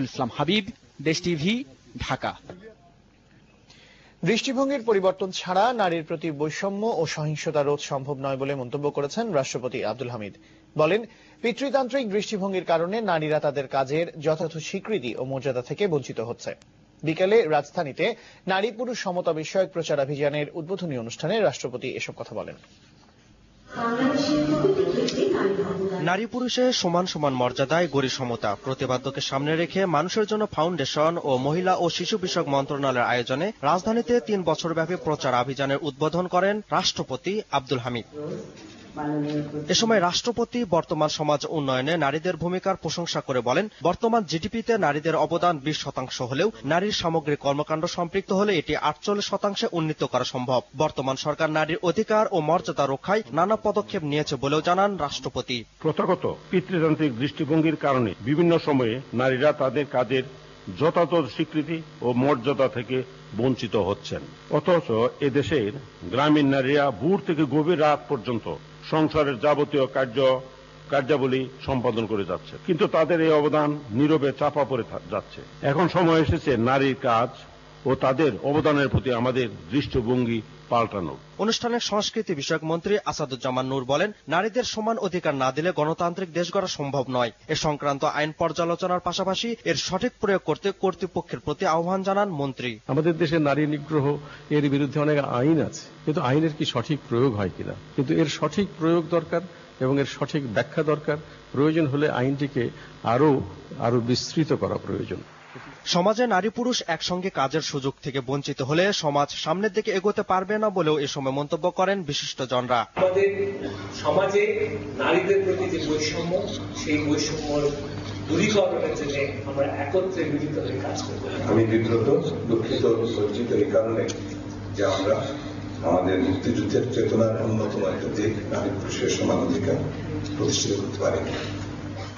ইসলাম হাবিব, দেশ টিভি, ঢাকা। দৃষ্টিভঙ্গির পরিবর্তন ছাড়া নারীর প্রতি বৈষম্য ও সহিংসতা রোধ সম্ভব নয় বলে মন্তব্য করেছেন রাষ্ট্রপতি আব্দুল হামিদ। বলেন, পিতৃতান্ত্রিক দৃষ্টিভঙ্গির কারণে নারীরা তাদের কাজের যথাযথ স্বীকৃতি ও মর্যাদা থেকে বঞ্চিত হচ্ছে। বিকেলে রাজধানীতে নারী পুরুষ সমতা বিষয়ক প্রচারাভিযানের উদ্বোধনী অনুষ্ঠানে রাষ্ট্রপতি এসব কথা বলেন। নারী পুরুষের সমান সমান মর্যাদায় গড়ি সমতা প্রতিপাদ্যকে সামনে রেখে মানুষের জন্য ফাউন্ডেশন ও মহিলা ও শিশু বিষয়ক মন্ত্রণালয়ের আয়োজনে রাজধানীতে 3 বছরব্যাপী প্রচার অভিযানের উদ্বোধন করেন রাষ্ট্রপতি আব্দুল হামিদ। এ সময় রাষ্ট্রপতি বর্তমান সমাজ উন্নয়নে নারীদের ভূমিকার প্রশংসা করে বলেন, বর্তমান জিডিপিতে নারীদের অবদান 20% হলেও নারীর সামগ্রিক কর্মকাণ্ড সম্পৃক্ত হলে এটি 48% উন্নীত করা সম্ভব। বর্তমান সরকার নারীর অধিকার ও মর্যাদা রক্ষায় নানা পদক্ষেপ নিয়েছে বলেও জানান রাষ্ট্রপতি। প্রথাগত পিতৃতান্ত্রিক দৃষ্টিভঙ্গির কারণে বিভিন্ন সময়ে নারীরা তাদের কাজের যথাযথ স্বীকৃতি ও মর্যাদা থেকে বঞ্চিত হচ্ছেন। অথচ এদেশের গ্রামীণ নারীরা ভোর থেকে গভীর রাত পর্যন্ত সংসারের যাবতীয় কার্যাবলী সম্পাদন করে যাচ্ছে, কিন্তু তাদের এই অবদান নীরবে চাপা পড়ে যাচ্ছে। এখন সময় এসেছে নারীর কাজ ও তাদের অবদানের প্রতি আমাদের দৃষ্টিভঙ্গি পাল্টানোর। অনুষ্ঠানে সংস্কৃতি বিষয়ক মন্ত্রী আসাদুজ্জামান নূর বলেন, নারীদের সমান অধিকার না দিলে গণতান্ত্রিক দেশ গড়া সম্ভব নয়। এ সংক্রান্ত আইন পর্যালোচনার পাশাপাশি এর সঠিক প্রয়োগ করতে কর্তৃপক্ষের প্রতি আহ্বান জানান মন্ত্রী। আমাদের দেশে নারী নিগ্রহ এর বিরুদ্ধে অনেক আইন আছে, কিন্তু আইনের কি সঠিক প্রয়োগ হয় কিনা, কিন্তু এর সঠিক প্রয়োগ দরকার এবং এর সঠিক ব্যাখ্যা দরকার। প্রয়োজন হলে আইনটিকে আরো বিস্তৃত করা প্রয়োজন। সমাজে নারী পুরুষ একসঙ্গে কাজের সুযোগ থেকে বঞ্চিত হলে সমাজ সামনের দিকে এগোতে পারবে না বলেও এ সময় মন্তব্য করেন বিশিষ্টজনরা। আমাদের সমাজে নারীদের প্রতি যে বৈষম্য, সেই বৈষম্য দূরীকরণের জন্য আমরা একত্রে মিলিত হয়ে কাজ করব। আমি বিব্রত, দুঃখিত, লজ্জিত এই কারণে যে আমরা আমাদের মুক্তিযুদ্ধের চেতনার অন্যতম একটা দিক নারী পুরুষের সমান অধিকার প্রতিষ্ঠিত করতে পারি।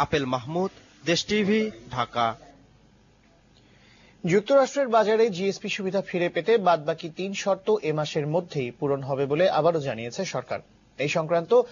আপেল মাহমুদ, দেশ টিভি, ঢাকা। যুক্তরাষ্ট্রের বাজারে জিএসপি সুবিধা ফিরে পেতে বাদবাকি 3 শর্ত এ মাসের মধ্যেই পূরণ হবে বলে আবারও জানিয়েছে সরকার। এই সংক্রান্ত